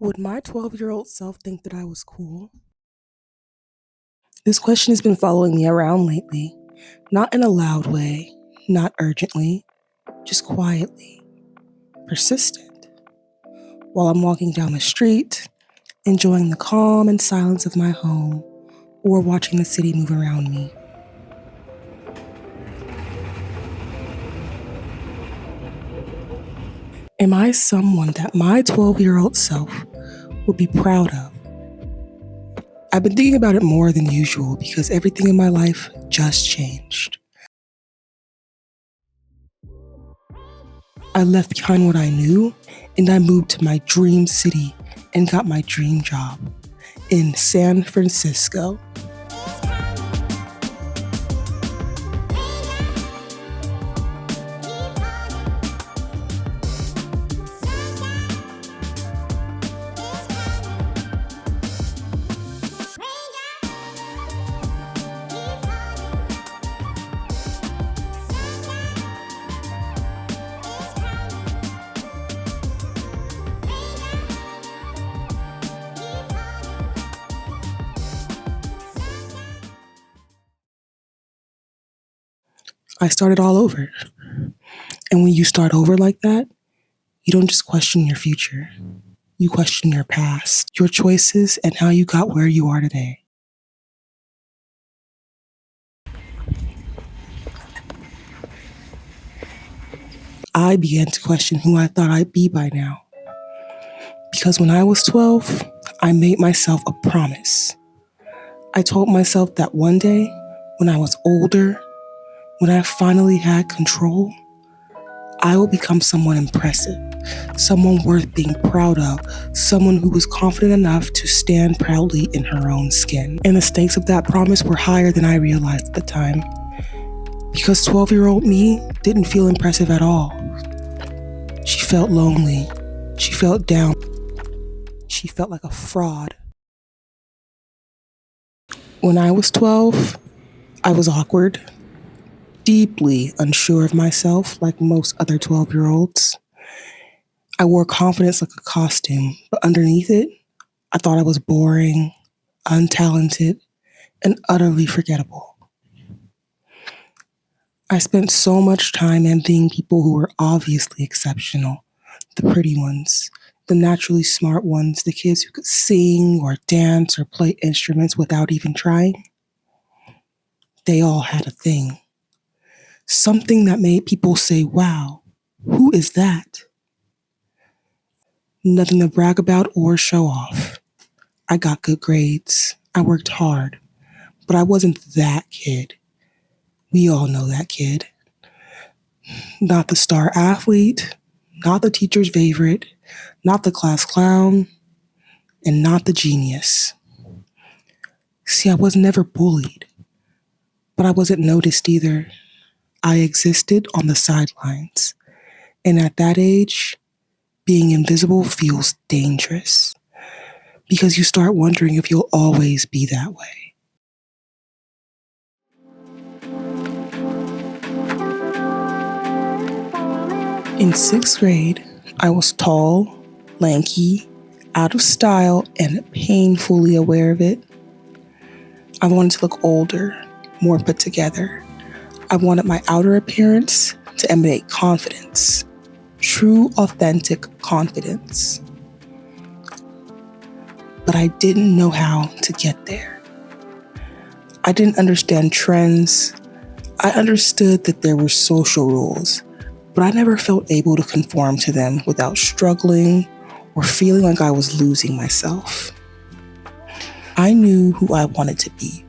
Would my 12-year-old self think that I was cool? This question has been following me around lately, not in a loud way, not urgently, just quietly, persistent. While I'm walking down the street, enjoying the calm and silence of my home, or watching the city move around me. Am I someone that my 12-year-old self would be proud of? I've been thinking about it more than usual because everything in my life just changed. I left behind what I knew and I moved to my dream city and got my dream job in San Francisco. I started all over. And when you start over like that, you don't just question your future. You question your past, your choices, and how you got where you are today. I began to question who I thought I'd be by now. Because when I was 12, I made myself a promise. I told myself that one day, when I was older, when I finally had control, I will become someone impressive, someone worth being proud of, someone who was confident enough to stand proudly in her own skin. And the stakes of that promise were higher than I realized at the time. Because 12-year-old me didn't feel impressive at all. She felt lonely. She felt down. She felt like a fraud. When I was 12, I was awkward, deeply unsure of myself like most other 12-year-olds. I wore confidence like a costume, but underneath it, I thought I was boring, untalented, and utterly forgettable. I spent so much time envying people who were obviously exceptional, the pretty ones, the naturally smart ones, the kids who could sing or dance or play instruments without even trying. They all had a thing. Something that made people say, wow, who is that? Nothing to brag about or show off. I got good grades. I worked hard. But I wasn't that kid. We all know that kid. Not the star athlete, not the teacher's favorite, not the class clown, and not the genius. See, I was never bullied, but I wasn't noticed either. I existed on the sidelines. And at that age, being invisible feels dangerous because you start wondering if you'll always be that way. In sixth grade, I was tall, lanky, out of style, and painfully aware of it. I wanted to look older, more put together. I wanted my outer appearance to emanate confidence, true, authentic confidence. But I didn't know how to get there. I didn't understand trends. I understood that there were social rules, but I never felt able to conform to them without struggling or feeling like I was losing myself. I knew who I wanted to be,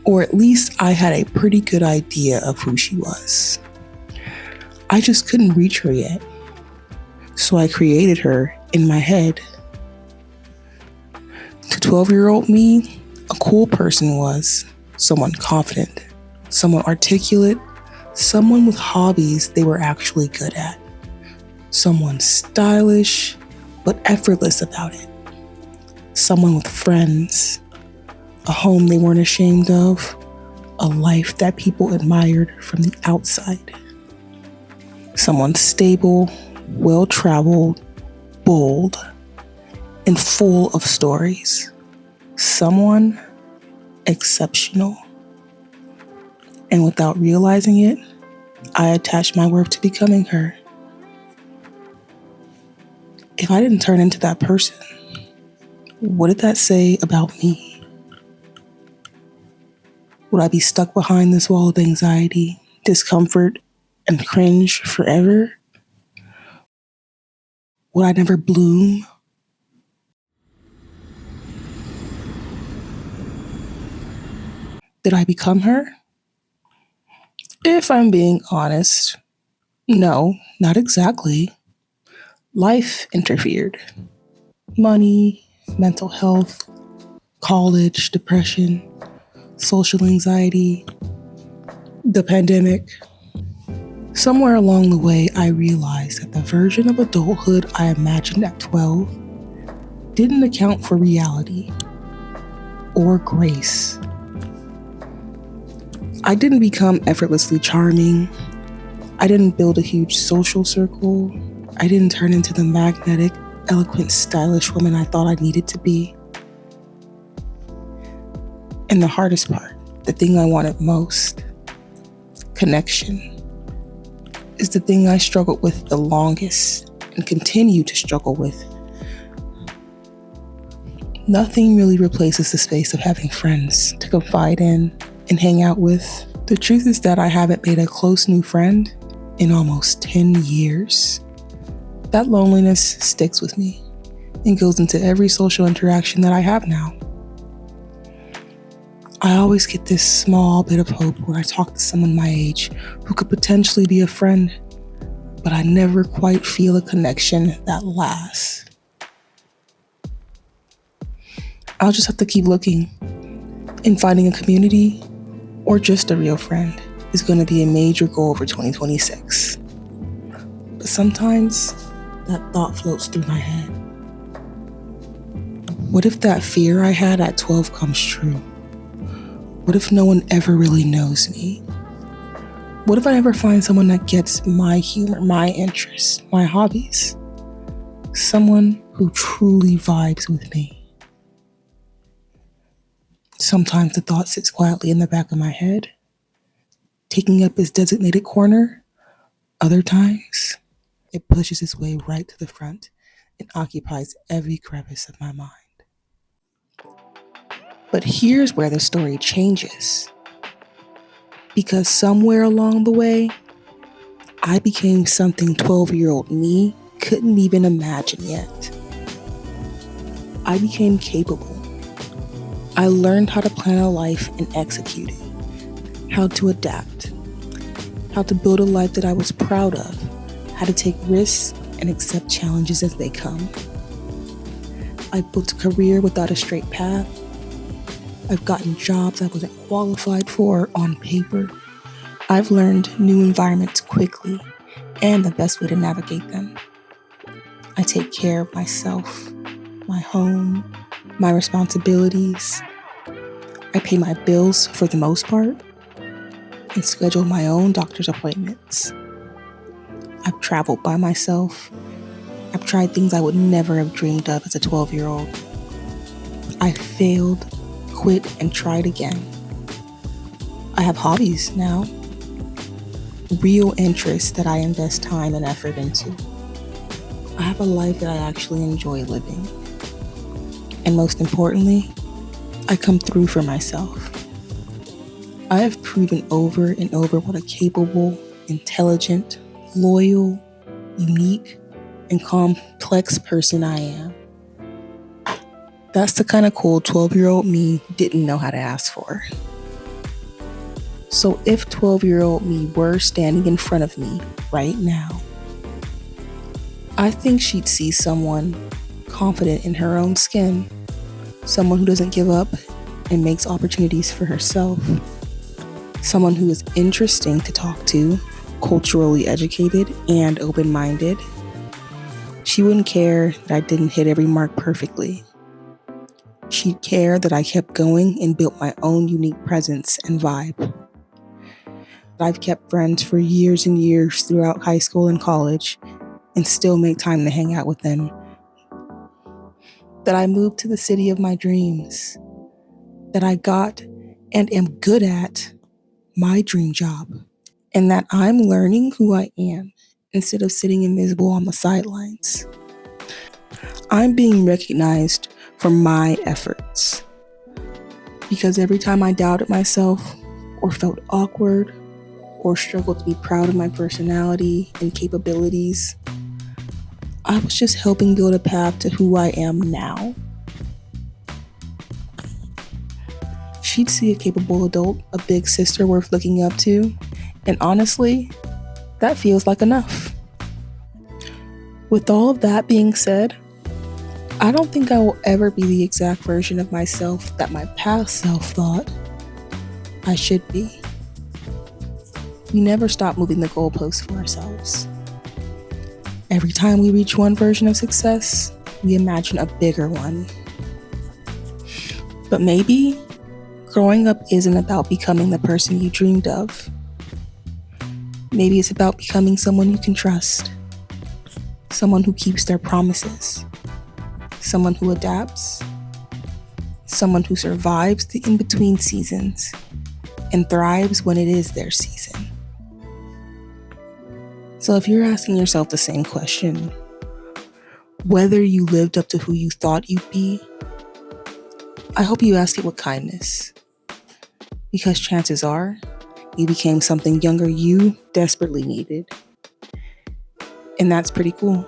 or at least I had a pretty good idea of who she was. I just couldn't reach her yet, so I created her in my head. To 12-year-old me, a cool person was someone confident, someone articulate, someone with hobbies they were actually good at, someone stylish but effortless about it, someone with friends, a home they weren't ashamed of, a life that people admired from the outside, someone stable, well-traveled, bold, and full of stories. Someone exceptional. And without realizing it, I attached my worth to becoming her. If I didn't turn into that person, what did that say about me? Would I be stuck behind this wall of anxiety, discomfort, and cringe forever? Would I never bloom? Did I become her? If I'm being honest, no, not exactly. Life interfered. Money, mental health, college, depression, social anxiety, the pandemic. Somewhere along the way, I realized that the version of adulthood I imagined at 12 didn't account for reality or grace. I didn't become effortlessly charming. I didn't build a huge social circle. I didn't turn into the magnetic, eloquent, stylish woman I thought I needed to be. And the hardest part, the thing I wanted most, connection, is the thing I struggled with the longest and continue to struggle with. Nothing really replaces the space of having friends to confide in and hang out with. The truth is that I haven't made a close new friend in almost 10 years. That loneliness sticks with me and goes into every social interaction that I have now. I always get this small bit of hope when I talk to someone my age who could potentially be a friend, but I never quite feel a connection that lasts. I'll just have to keep looking, and finding a community or just a real friend is going to be a major goal for 2026. But sometimes that thought floats through my head. What if that fear I had at 12 comes true? What if no one ever really knows me? What if I ever find someone that gets my humor, my interests, my hobbies? Someone who truly vibes with me. Sometimes the thought sits quietly in the back of my head, taking up its designated corner. Other times, it pushes its way right to the front and occupies every crevice of my mind. But here's where the story changes. Because somewhere along the way, I became something 12-year-old me couldn't even imagine yet. I became capable. I learned how to plan a life and execute it, how to adapt, how to build a life that I was proud of, how to take risks and accept challenges as they come. I built a career without a straight path. I've gotten jobs I wasn't qualified for on paper. I've learned new environments quickly and the best way to navigate them. I take care of myself, my home, my responsibilities. I pay my bills for the most part and schedule my own doctor's appointments. I've traveled by myself. I've tried things I would never have dreamed of as a 12-year-old. I failed, quit, and tried again. I have hobbies now, real interests that I invest time and effort into. I have a life that I actually enjoy living. And most importantly, I come through for myself. I have proven over and over what a capable, intelligent, loyal, unique, and complex person I am. That's the kind of cool 12-year-old me didn't know how to ask for. So if 12-year-old me were standing in front of me right now, I think she'd see someone confident in her own skin, someone who doesn't give up and makes opportunities for herself, someone who is interesting to talk to, culturally educated and open-minded. She wouldn't care that I didn't hit every mark perfectly. She'd care that I kept going and built my own unique presence and vibe. I've kept friends for years and years throughout high school and college and still make time to hang out with them. that I moved to the city of my dreams, that I got and am good at my dream job, and that I'm learning who I am instead of sitting invisible on the sidelines. I'm being recognized for my efforts, because every time I doubted myself or felt awkward or struggled to be proud of my personality and capabilities, I was just helping build a path to who I am now. She'd see a capable adult, a big sister worth looking up to, and honestly, that feels like enough. With all of that being said, I don't think I will ever be the exact version of myself that my past self thought I should be. We never stop moving the goalposts for ourselves. Every time we reach one version of success, we imagine a bigger one. But maybe growing up isn't about becoming the person you dreamed of. Maybe it's about becoming someone you can trust, someone who keeps their promises, someone who adapts, someone who survives the in-between seasons and thrives when it is their season. So if you're asking yourself the same question, whether you lived up to who you thought you'd be, I hope you ask it with kindness, because chances are you became something younger you desperately needed. And that's pretty cool.